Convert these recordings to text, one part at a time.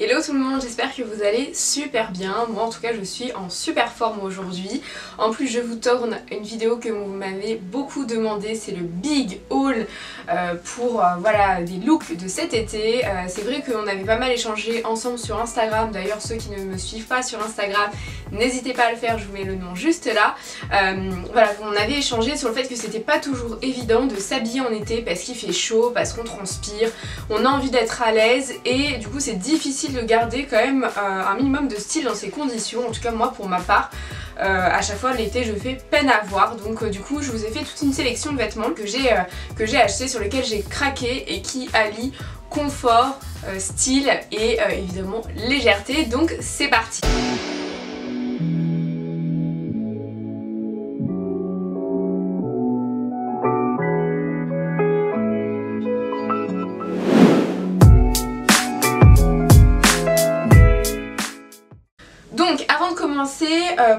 Hello tout le monde, j'espère que vous allez super bien. Moi en tout cas je suis en super forme aujourd'hui. En plus je vous tourne une vidéo que vous m'avez beaucoup demandé, c'est le big haul pour voilà, des looks de cet été. C'est vrai qu'on avait pas mal échangé ensemble sur Instagram. D'ailleurs ceux qui ne me suivent pas sur Instagram, n'hésitez pas à le faire, je vous mets le nom juste là. Voilà, on avait échangé sur le fait que c'était pas toujours évident de s'habiller en été parce qu'il fait chaud, parce qu'on transpire, on a envie d'être à l'aise et du coup c'est difficile de garder quand même un minimum de style dans ces conditions. En tout cas moi pour ma part, à chaque fois l'été je fais peine à voir. Donc du coup je vous ai fait toute une sélection de vêtements que j'ai acheté, sur lesquels j'ai craqué et qui allient confort, style et évidemment légèreté. Donc c'est parti. Donc avant de commencer,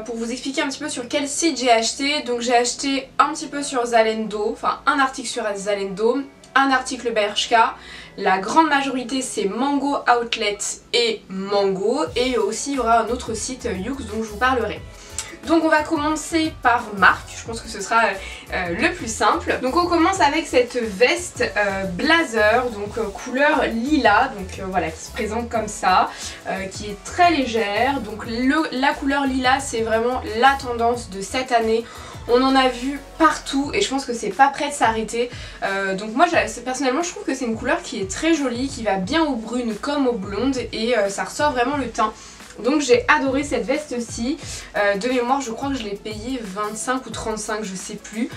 pour vous expliquer un petit peu sur quel site j'ai acheté, donc j'ai acheté un petit peu sur Zalando, enfin un article sur Zalando, un article Bershka, la grande majorité c'est Mango Outlet et Mango, et aussi il y aura un autre site Yoox dont je vous parlerai. Donc on va commencer par marque, je pense que ce sera le plus simple. Donc on commence avec cette veste blazer, donc couleur lilas, donc voilà, qui se présente comme ça, qui est très légère. Donc la couleur lilas c'est vraiment la tendance de cette année. On en a vu partout et je pense que c'est pas prêt de s'arrêter. Donc moi personnellement je trouve que c'est une couleur qui est très jolie, qui va bien aux brunes comme aux blondes et ça ressort vraiment le teint. Donc j'ai adoré cette veste-ci, de mémoire je crois que je l'ai payée 25 ou 35, je sais plus,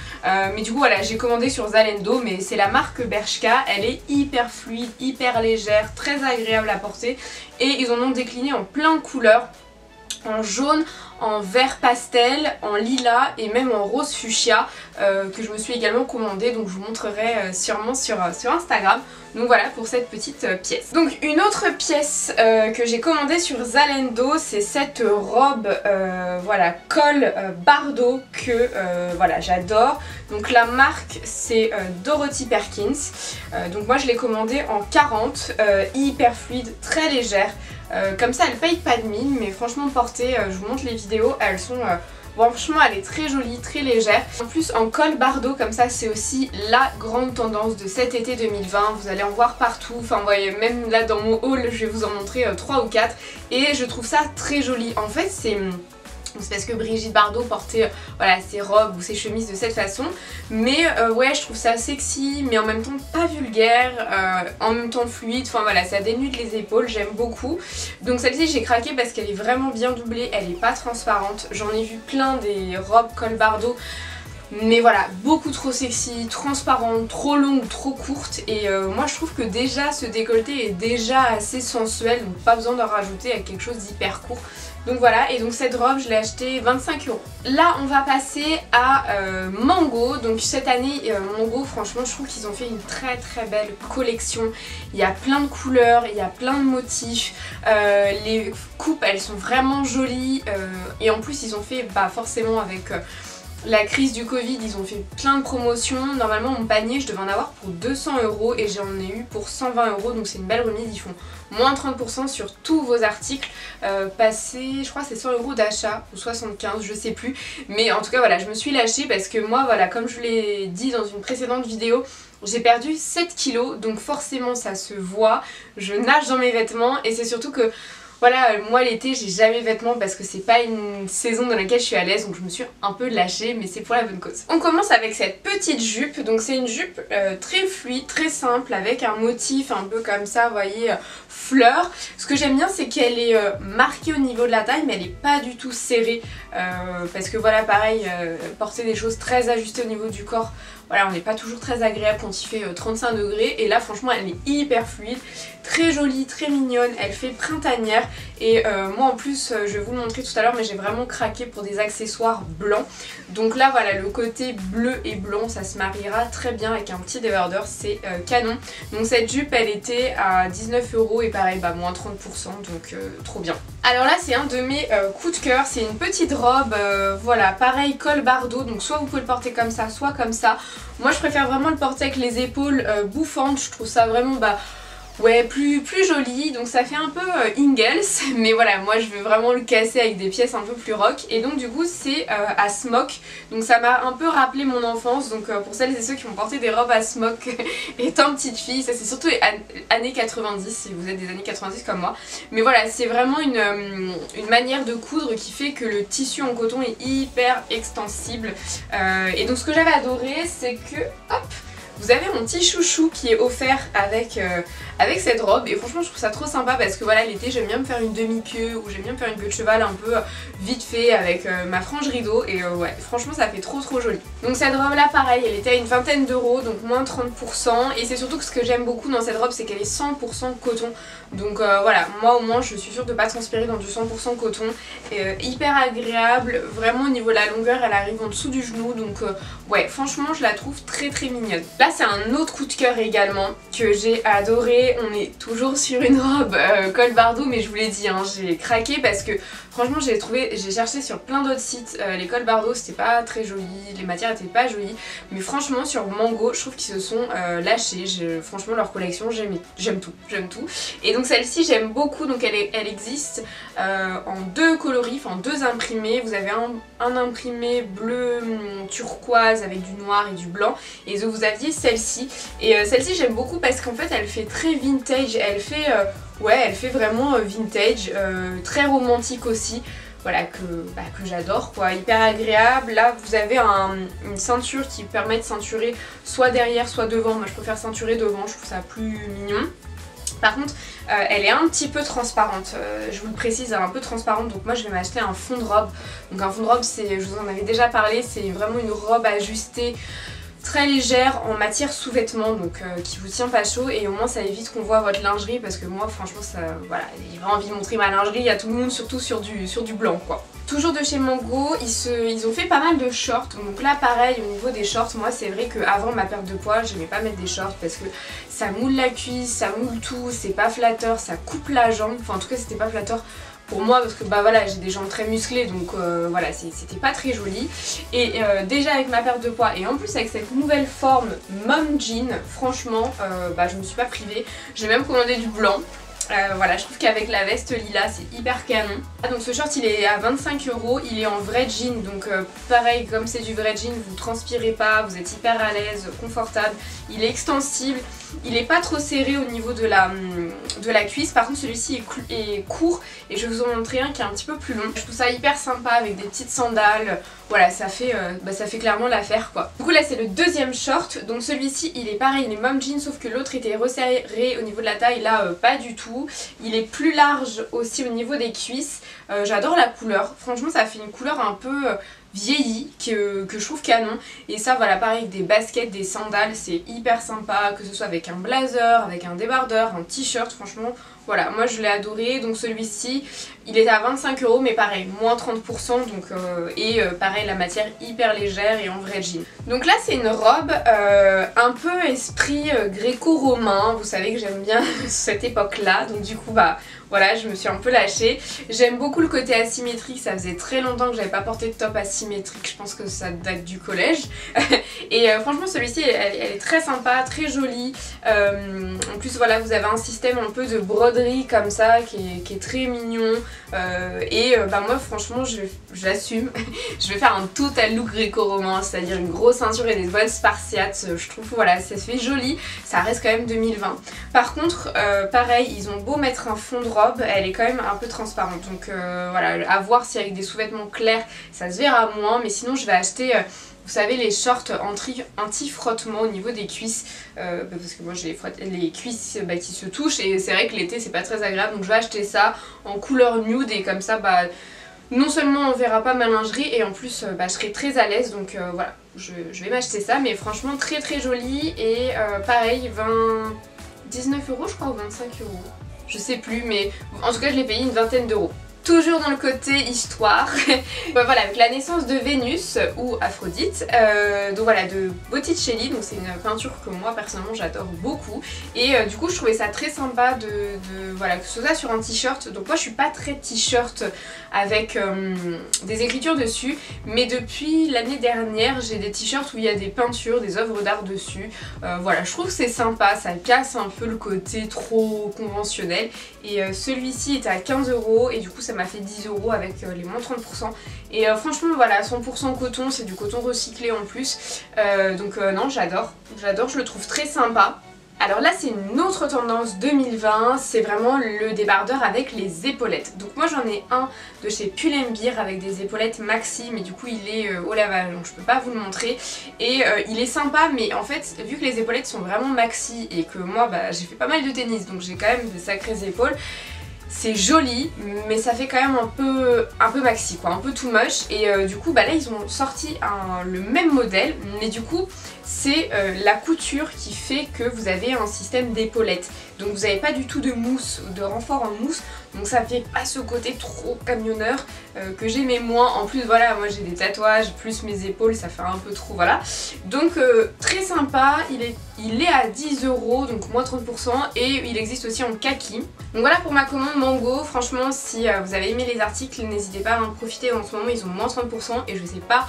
mais du coup voilà, j'ai commandé sur Zalando, mais c'est la marque Bershka, elle est hyper fluide, hyper légère, très agréable à porter et ils en ont décliné en plein de couleurs, en jaune, en vert pastel, en lilas et même en rose fuchsia, que je me suis également commandé, donc je vous montrerai sûrement sur Instagram. Donc voilà pour cette petite pièce. Donc une autre pièce que j'ai commandée sur Zalando, c'est cette robe voilà, col Bardot que voilà, j'adore. Donc la marque c'est Dorothy Perkins. Donc moi je l'ai commandée en 40, hyper fluide, très légère. Comme ça elle paye pas de mine, mais franchement portée, je vous montre les vidéos, elles sont... bon, franchement elle est très jolie, très légère. En plus en col Bardot comme ça c'est aussi la grande tendance de cet été 2020. Vous allez en voir partout, enfin vous voyez même là dans mon haul je vais vous en montrer 3 ou 4. Et je trouve ça très joli. En fait c'est parce que Brigitte Bardot portait voilà, ses robes ou ses chemises de cette façon, mais ouais je trouve ça sexy mais en même temps pas vulgaire, en même temps fluide, enfin voilà ça dénude les épaules, j'aime beaucoup. Donc celle-ci j'ai craqué parce qu'elle est vraiment bien doublée, elle est pas transparente, j'en ai vu plein des robes col Bardot mais voilà, beaucoup trop sexy, transparente, trop longue, trop courte et moi je trouve que déjà ce décolleté est déjà assez sensuel, donc pas besoin d'en rajouter avec quelque chose d'hyper court. Donc voilà, et donc cette robe je l'ai achetée 25 €. Là on va passer à Mango. Donc cette année Mango franchement je trouve qu'ils ont fait une très très belle collection. Il y a plein de couleurs, il y a plein de motifs, les coupes elles sont vraiment jolies et en plus ils ont fait forcément avec... la crise du Covid, ils ont fait plein de promotions. Normalement mon panier je devais en avoir pour 200 € et j'en ai eu pour 120 €, donc c'est une belle remise. Ils font moins 30% sur tous vos articles, passé je crois c'est 100 € d'achat ou 75, je sais plus, mais en tout cas voilà je me suis lâchée parce que moi voilà, comme je vous l'ai dit dans une précédente vidéo, j'ai perdu 7 kilos, donc forcément ça se voit, je nage dans mes vêtements et c'est surtout que voilà, moi l'été j'ai jamais de vêtements parce que c'est pas une saison dans laquelle je suis à l'aise, donc je me suis un peu lâchée, mais c'est pour la bonne cause. On commence avec cette petite jupe, donc c'est une jupe très fluide, très simple, avec un motif un peu comme ça, vous voyez, fleur. Ce que j'aime bien c'est qu'elle est marquée au niveau de la taille, mais elle est pas du tout serrée, parce que voilà pareil, porter des choses très ajustées au niveau du corps, voilà on n'est pas toujours très agréable quand il fait 35 degrés, et là franchement elle est hyper fluide, très jolie, très mignonne, elle fait printanière et moi en plus je vais vous le montrer tout à l'heure mais j'ai vraiment craqué pour des accessoires blancs. Donc là voilà le côté bleu et blanc ça se mariera très bien avec un petit débardeur, c'est canon. Donc cette jupe elle était à 19 € et pareil moins 30%, donc trop bien. Alors là c'est un de mes coups de cœur, c'est une petite robe, voilà pareil col Bardot, donc soit vous pouvez le porter comme ça soit comme ça. Moi je préfère vraiment le porter avec les épaules bouffantes, je trouve ça vraiment ouais, plus joli, donc ça fait un peu Ingalls, mais voilà, moi je veux vraiment le casser avec des pièces un peu plus rock, et donc du coup c'est à smock, donc ça m'a un peu rappelé mon enfance, donc pour celles et ceux qui ont porté des robes à smock étant petite fille, ça c'est surtout les années 90, si vous êtes des années 90 comme moi, mais voilà, c'est vraiment une manière de coudre qui fait que le tissu en coton est hyper extensible, et donc ce que j'avais adoré c'est que, hop, vous avez mon petit chouchou qui est offert avec cette robe, et franchement je trouve ça trop sympa parce que voilà, l'été j'aime bien me faire une demi-queue ou j'aime bien me faire une queue de cheval un peu vite fait avec ma frange rideau, et ouais, franchement ça fait trop joli. Donc cette robe là pareil, elle était à une vingtaine d'euros, donc moins 30%, et c'est surtout que ce que j'aime beaucoup dans cette robe c'est qu'elle est 100% coton, donc voilà, moi au moins je suis sûre de pas transpirer dans du 100% coton, hyper agréable, vraiment au niveau de la longueur elle arrive en dessous du genou, donc ouais, franchement je la trouve très mignonne. Là c'est un autre coup de cœur également que j'ai adoré, on est toujours sur une robe col bardeau, mais je vous l'ai dit, hein, j'ai craqué parce que franchement j'ai cherché sur plein d'autres sites, les cols bardeau c'était pas très joli, les matières étaient pas jolies, mais franchement sur Mango je trouve qu'ils se sont lâchés, franchement leur collection j'aime tout, et donc celle-ci j'aime beaucoup, donc elle existe en deux coloris, enfin deux imprimés, vous avez un imprimé bleu turquoise avec du noir et du blanc, et vous aviez celle-ci, et celle-ci j'aime beaucoup parce qu'en fait elle fait très vintage, elle fait vraiment vintage, très romantique aussi, voilà, que j'adore quoi, hyper agréable. Là vous avez une ceinture qui permet de ceinturer soit derrière soit devant, moi je préfère ceinturer devant, je trouve ça plus mignon. Par contre elle est un petit peu transparente, je vous le précise, elle est un peu transparente, donc moi je vais m'acheter un fond de robe. Donc un fond de robe, je vous en avais déjà parlé, c'est vraiment une robe ajustée très légère en matière sous-vêtements, donc qui vous tient pas chaud, et au moins ça évite qu'on voit votre lingerie, parce que moi franchement ça, voilà, j'ai vraiment envie de montrer ma lingerie à tout le monde, surtout sur du blanc quoi. Toujours de chez Mango, ils ont fait pas mal de shorts, donc là pareil au niveau des shorts, moi c'est vrai qu'avant ma perte de poids j'aimais pas mettre des shorts parce que ça moule la cuisse, ça moule tout, c'est pas flatteur, ça coupe la jambe, enfin en tout cas c'était pas flatteur pour moi parce que bah voilà, j'ai des jambes très musclées, donc voilà, c'était pas très joli, et déjà avec ma perte de poids et en plus avec cette nouvelle forme mom jean, franchement je me suis pas privée, j'ai même commandé du blanc. Voilà, je trouve qu'avec la veste lilas c'est hyper canon. Donc ce short il est à 25 €, il est en vrai jean, donc pareil, comme c'est du vrai jean, vous transpirez pas, vous êtes hyper à l'aise, confortable, il est extensible, il est pas trop serré au niveau de la cuisse, par contre celui-ci est court, et je vais vous en montrer un qui est un petit peu plus long. Je trouve ça hyper sympa avec des petites sandales, voilà, ça fait clairement l'affaire quoi. Du coup là c'est le deuxième short, donc celui-ci il est pareil, il est mom jean, sauf que l'autre était resserré au niveau de la taille, là pas du tout. Il est plus large aussi au niveau des cuisses, j'adore la couleur, franchement ça fait une couleur un peu vieillie que je trouve canon, et ça voilà, pareil avec des baskets, des sandales, c'est hyper sympa, que ce soit avec un blazer, avec un débardeur, un t-shirt, franchement voilà, moi je l'ai adoré. Donc celui-ci il est à 25 €, mais pareil, moins 30%, donc, pareil la matière hyper légère et en vrai jean. Donc là c'est une robe un peu esprit gréco-romain, vous savez que j'aime bien cette époque là, donc du coup voilà, je me suis un peu lâchée. J'aime beaucoup le côté asymétrique, ça faisait très longtemps que j'avais pas porté de top asymétrique, je pense que ça date du collège. Et franchement celui-ci elle est très sympa, très jolie. En plus voilà, vous avez un système un peu de broderie comme ça qui est très mignon. Moi franchement j'assume. Je vais faire un total look gréco-romain, c'est-à-dire une grosse ceinture et des bottes spartiates. Je trouve voilà, ça se fait joli, ça reste quand même 2020. Par contre pareil, ils ont beau mettre un fond de robe, elle est quand même un peu transparente, donc voilà, à voir si avec des sous-vêtements clairs ça se verra moins, mais sinon je vais acheter vous savez les shorts anti-frottement au niveau des cuisses, parce que moi j'ai les cuisses qui se touchent, et c'est vrai que l'été c'est pas très agréable, donc je vais acheter ça en couleur nude, et comme ça non seulement on verra pas ma lingerie, et en plus je serai très à l'aise, donc voilà, je vais m'acheter ça, mais franchement très joli, et pareil 19 € je crois, ou 25 €. Je sais plus, mais en tout cas je l'ai payé une vingtaine d'euros. Toujours dans le côté histoire, voilà, avec la naissance de Vénus ou Aphrodite, donc voilà, de Botticelli, donc c'est une peinture que moi personnellement j'adore beaucoup, et du coup je trouvais ça très sympa voilà, que ce soit sur un t-shirt. Donc moi je suis pas très t-shirt avec des écritures dessus, mais depuis l'année dernière j'ai des t-shirts où il y a des peintures, des œuvres d'art dessus, voilà, je trouve que c'est sympa, ça casse un peu le côté trop conventionnel, et celui-ci était à 15 € et du coup ça m'a fait 10 € avec les moins 30%, et franchement voilà, 100% coton, c'est du coton recyclé en plus, donc non, j'adore, je le trouve très sympa. Alors là c'est une autre tendance 2020, c'est vraiment le débardeur avec les épaulettes. Donc moi j'en ai un de chez Pull&Bear avec des épaulettes maxi, mais du coup il est au lavage donc je peux pas vous le montrer, et il est sympa, mais en fait vu que les épaulettes sont vraiment maxi et que moi bah, j'ai fait pas mal de tennis donc j'ai quand même de sacrées épaules, c'est joli mais ça fait quand même un peu maxi quoi, un peu too much, et du coup bah là ils ont sorti le même modèle, mais du coup c'est la couture qui fait que vous avez un système d'épaulettes, donc vous n'avez pas du tout de mousse, de renfort en mousse, donc ça fait pas ce côté trop camionneur que j'aimais moins. En plus voilà, moi j'ai des tatouages plus mes épaules, ça fait un peu trop, voilà, donc très sympa. Il est à 10 €, donc moins 30%, et il existe aussi en kaki. Donc voilà pour ma commande Mango. Franchement si vous avez aimé les articles, n'hésitez pas à en profiter, en ce moment ils ont moins 30% et je sais pas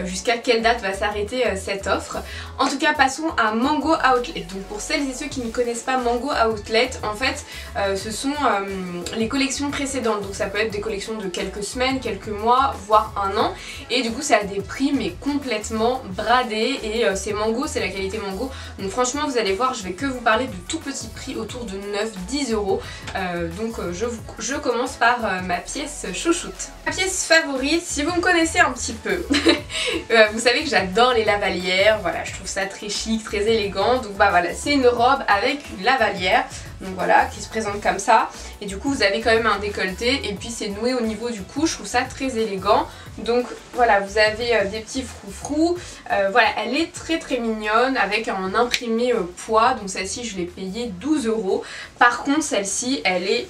jusqu'à quelle date va s'arrêter cette offre. En tout cas passons à Mango Outlet. Donc pour celles et ceux qui ne connaissent pas Mango Outlet, en fait ce sont les collections précédentes, donc ça peut être des collections de quelques semaines, quelques mois, voire un an, et du coup c'est à des prix mais complètement bradés, et c'est Mango, c'est la qualité Mango, donc franchement vous allez voir, je vais que vous parler de tout petits prix autour de 9-10 €. Donc je commence par ma pièce chouchoute. Ma pièce favorite, si vous me connaissez un petit peu, vous savez que j'adore les lavalières, voilà, je trouve ça très chic, très élégant, donc bah voilà, c'est une robe avec une lavalière, donc voilà, qui se présente comme ça, et du coup vous avez quand même un décolleté, et puis c'est noué au niveau du cou, je trouve ça très élégant. Donc voilà, vous avez des petits froufrous, voilà, elle est très très mignonne avec un imprimé poids, donc celle-ci je l'ai payée 12 €. Par contre celle-ci elle est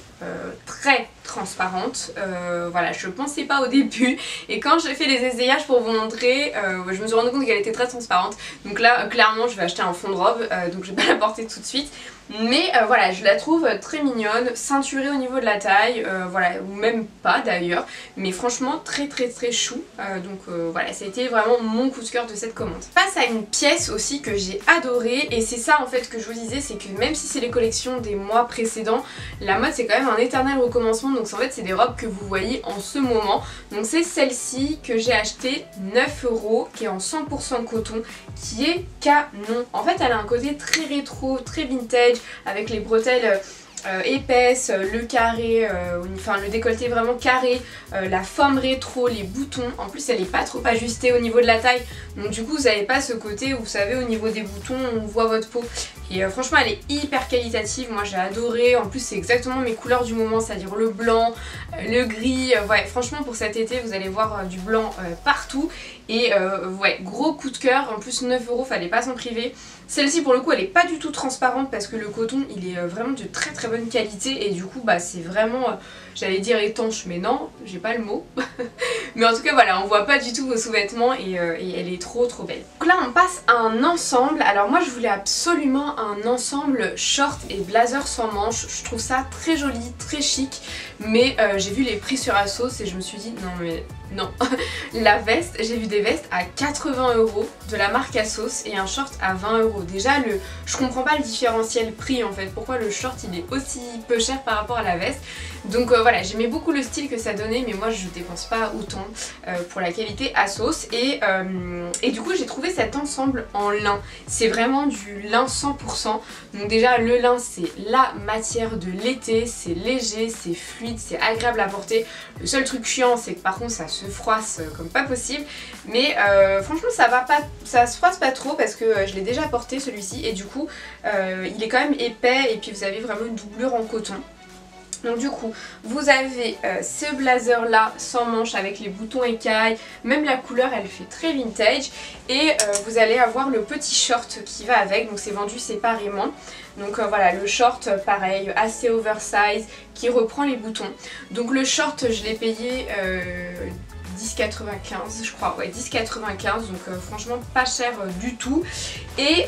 très transparente, voilà, je pensais pas au début, et quand j'ai fait les essayages pour vous montrer, je me suis rendu compte qu'elle était très transparente, donc là clairement je vais acheter un fond de robe, donc je vais pas la porter tout de suite. Mais voilà, je la trouve très mignonne, ceinturée au niveau de la taille, voilà, ou même pas d'ailleurs, mais franchement très très très chou, donc voilà, ça a été vraiment mon coup de cœur de cette commande. Passe à une pièce aussi que j'ai adorée, et c'est ça en fait que je vous disais, c'est que même si c'est les collections des mois précédents, la mode c'est quand même un éternel recommencement, donc en fait c'est des robes que vous voyez en ce moment. Donc c'est celle-ci que j'ai achetée 9 €, qui est en 100% coton, qui est canon. En fait elle a un côté très rétro, très vintage, avec les bretelles épaisses, le carré, enfin le décolleté vraiment carré, la forme rétro, les boutons, en plus elle est pas trop ajustée au niveau de la taille, donc du coup vous n'avez pas ce côté où vous savez au niveau des boutons on voit votre peau, et franchement elle est hyper qualitative, moi j'ai adoré, en plus c'est exactement mes couleurs du moment, c'est-à-dire le blanc, le gris, ouais franchement pour cet été vous allez voir du blanc partout, et ouais, gros coup de cœur, en plus 9 €, fallait pas s'en priver. Celle-ci pour le coup elle est pas du tout transparente parce que le coton il est vraiment de très très bonne qualité, et du coup bah c'est vraiment, j'allais dire étanche mais non, j'ai pas le mot, mais en tout cas voilà, on voit pas du tout vos sous-vêtements, et elle est trop trop belle. Donc là on passe à un ensemble, alors moi je voulais absolument un ensemble short et blazer sans manches, je trouve ça très joli, très chic, mais j'ai vu les prix sur Asos et je me suis dit non mais non. La veste, j'ai vu des vestes à 80 € de la marque Asos et un short à 20 €. Déjà je comprends pas le différentiel prix en fait, pourquoi le short il est aussi peu cher par rapport à la veste. Donc voilà, j'aimais beaucoup le style que ça donnait, mais moi je dépense pas autant pour la qualité Asos, et du coup j'ai trouvé cet ensemble en lin, c'est vraiment du lin 100%, donc déjà le lin c'est la matière de l'été, c'est léger, c'est fluide, c'est agréable à porter. Le seul truc chiant c'est que par contre ça se froisse comme pas possible, mais franchement ça va pas, ça se froisse pas trop parce que je l'ai déjà porté celui-ci, et du coup il est quand même épais, et puis vous avez vraiment une doublure en coton. Donc du coup, vous avez ce blazer là sans manches avec les boutons écailles, même la couleur elle fait très vintage. Et vous allez avoir le petit short qui va avec, donc c'est vendu séparément. Donc voilà, le short pareil, assez oversize, qui reprend les boutons. Donc le short je l'ai payé 10,95 je crois, ouais 10,95, donc franchement pas cher du tout. Et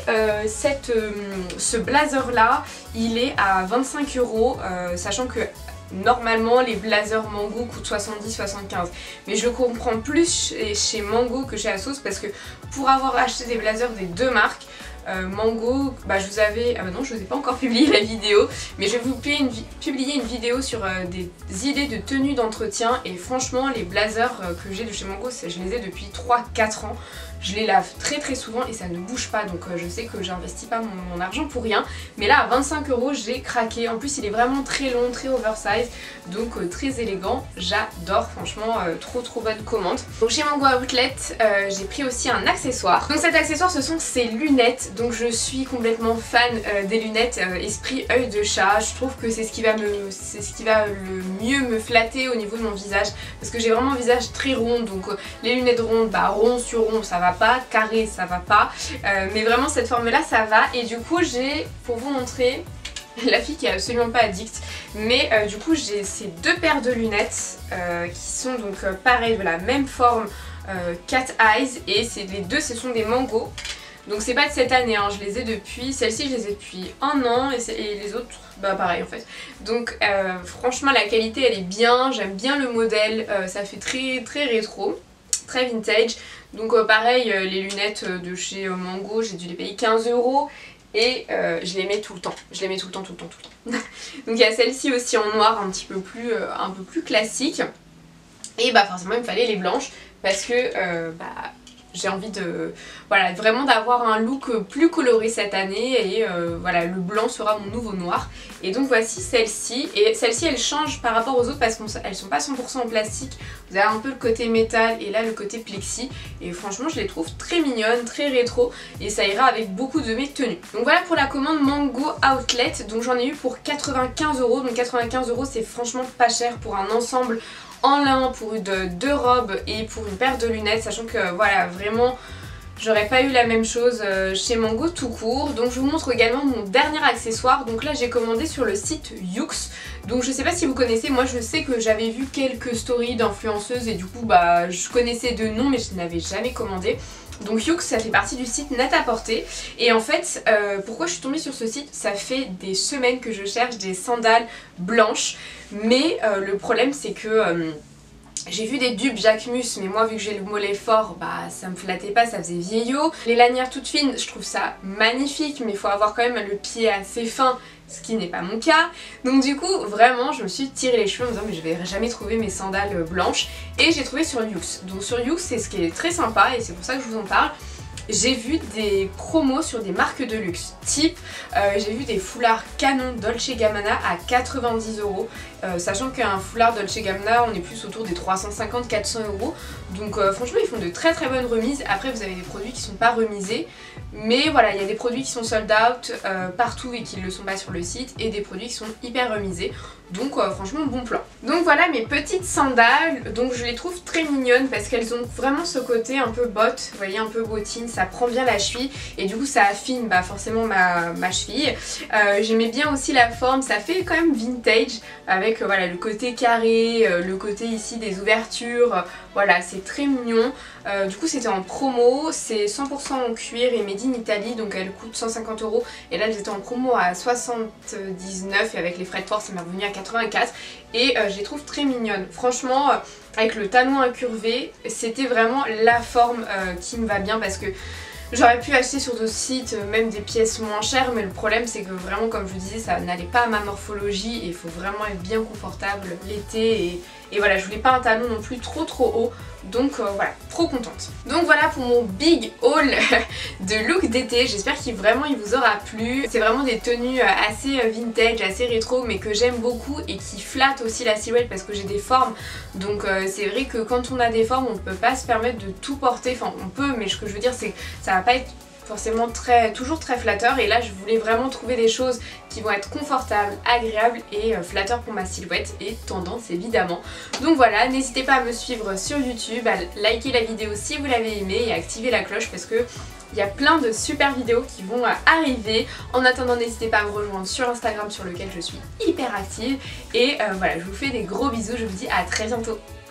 ce blazer là il est à 25 €, sachant que normalement les blazers Mango coûtent 70-75, mais je comprends plus chez Mango que chez ASOS, parce que pour avoir acheté des blazers des deux marques, Mango, bah je vous avais... Ah bah non, je vous ai pas encore publié la vidéo, mais je vais vous publier une vidéo sur des idées de tenue d'entretien. Et franchement, les blazers que j'ai de chez Mango, je les ai depuis 3-4 ans. Je les lave très souvent et ça ne bouge pas, donc je sais que j'investis pas mon argent pour rien. Mais là à 25 € j'ai craqué. En plus il est vraiment très long, très oversize, donc très élégant. J'adore, franchement trop bonne commande. Donc chez Mango Outlet j'ai pris aussi un accessoire. Donc cet accessoire ce sont ces lunettes. Donc je suis complètement fan des lunettes esprit œil de chat. Je trouve que c'est ce qui va le mieux me flatter au niveau de mon visage, parce que j'ai vraiment un visage très rond. Donc les lunettes rondes, bah rond sur rond ça va pas, carré ça va pas, mais vraiment cette forme là ça va. Et du coup j'ai, pour vous montrer, la fille qui est absolument pas addict, mais du coup j'ai ces deux paires de lunettes qui sont donc pareil, de la même forme, Cat Eyes, et les deux ce sont des Mango. Donc c'est pas de cette année, hein, je les ai depuis, celle-ci je les ai depuis 1 an et les autres bah pareil en fait. Donc franchement la qualité elle est bien, j'aime bien le modèle, ça fait très rétro, très vintage. Donc pareil, les lunettes de chez Mango, j'ai dû les payer 15 € et je les mets tout le temps. Je les mets tout le temps. Donc il y a celle-ci aussi en noir, un peu plus classique. Et bah forcément il me fallait les blanches, parce que j'ai envie de, voilà, vraiment d'avoir un look plus coloré cette année. Et voilà, le blanc sera mon nouveau noir. Et donc voici celle-ci. Et celle-ci elle change par rapport aux autres parce qu'elles sont pas 100% en plastique. Vous avez un peu le côté métal et là le côté plexi. Et franchement je les trouve très mignonnes, très rétro. Et ça ira avec beaucoup de mes tenues. Donc voilà pour la commande Mango Outlet. Donc j'en ai eu pour 95 €. Donc 95 € c'est franchement pas cher pour un ensemble en lin, pour deux robes et pour une paire de lunettes, sachant que voilà vraiment j'aurais pas eu la même chose chez Mango tout court. Donc je vous montre également mon dernier accessoire. Donc là j'ai commandé sur le site Yoox. Donc je sais pas si vous connaissez, moi je sais que j'avais vu quelques stories d'influenceuses et du coup bah je connaissais de nom mais je n'avais jamais commandé. Donc Yoox ça fait partie du site Net-à-Porter. Et en fait pourquoi je suis tombée sur ce site, ça fait des semaines que je cherche des sandales blanches. Mais le problème c'est que j'ai vu des dupes Jacquemus, mais moi vu que j'ai le mollet fort, bah ça me flattait pas, ça faisait vieillot. Les lanières toutes fines, je trouve ça magnifique, mais il faut avoir quand même le pied assez fin, ce qui n'est pas mon cas. Donc du coup vraiment je me suis tiré les cheveux en me disant mais je vais jamais trouver mes sandales blanches. Et j'ai trouvé sur Yoox. Donc sur Yoox c'est ce qui est très sympa et c'est pour ça que je vous en parle. J'ai vu des promos sur des marques de luxe, type j'ai vu des foulards Canon Dolce Gabbana à 90 €, sachant qu'un foulard Dolce Gabbana on est plus autour des 350-400 €. Donc franchement ils font de très bonnes remises. Après vous avez des produits qui sont pas remisés, mais voilà il y a des produits qui sont sold out partout et qui ne le sont pas sur le site, et des produits qui sont hyper remisés. Donc franchement bon plan. Donc voilà mes petites sandales. Donc je les trouve très mignonnes parce qu'elles ont vraiment ce côté un peu botte, vous voyez, un peu bottine, ça prend bien la cheville et du coup ça affine bah, forcément ma cheville. J'aimais bien aussi la forme, ça fait quand même vintage avec voilà le côté carré, le côté ici des ouvertures, voilà c'est très mignon. Du coup c'était en promo, c'est 100% en cuir et made in Italy, donc elle coûte 150 € et là j'étais en promo à 79 et avec les frais de port ça m'est revenu à 84 et je les trouve très mignonnes. Franchement avec le talon incurvé c'était vraiment la forme qui me va bien, parce que j'aurais pu acheter sur d'autres sites même des pièces moins chères, mais le problème c'est que vraiment comme je vous disais ça n'allait pas à ma morphologie et il faut vraiment être bien confortable l'été et voilà je voulais pas un talon non plus trop haut. Donc voilà, trop contente. Donc voilà pour mon big haul de look d'été. J'espère qu'il vous aura plu. C'est vraiment des tenues assez vintage, assez rétro, mais que j'aime beaucoup et qui flattent aussi la silhouette parce que j'ai des formes. Donc c'est vrai que quand on a des formes on ne peut pas se permettre de tout porter. Enfin on peut, mais ce que je veux dire c'est que ça va pas être... forcément toujours très flatteur, et là je voulais vraiment trouver des choses qui vont être confortables, agréables et flatteurs pour ma silhouette et tendance évidemment. Donc voilà, n'hésitez pas à me suivre sur YouTube, à liker la vidéo si vous l'avez aimée et à activer la cloche parce que il y a plein de super vidéos qui vont arriver. En attendant, n'hésitez pas à me rejoindre sur Instagram sur lequel je suis hyper active. Et voilà, je vous fais des gros bisous, je vous dis à très bientôt.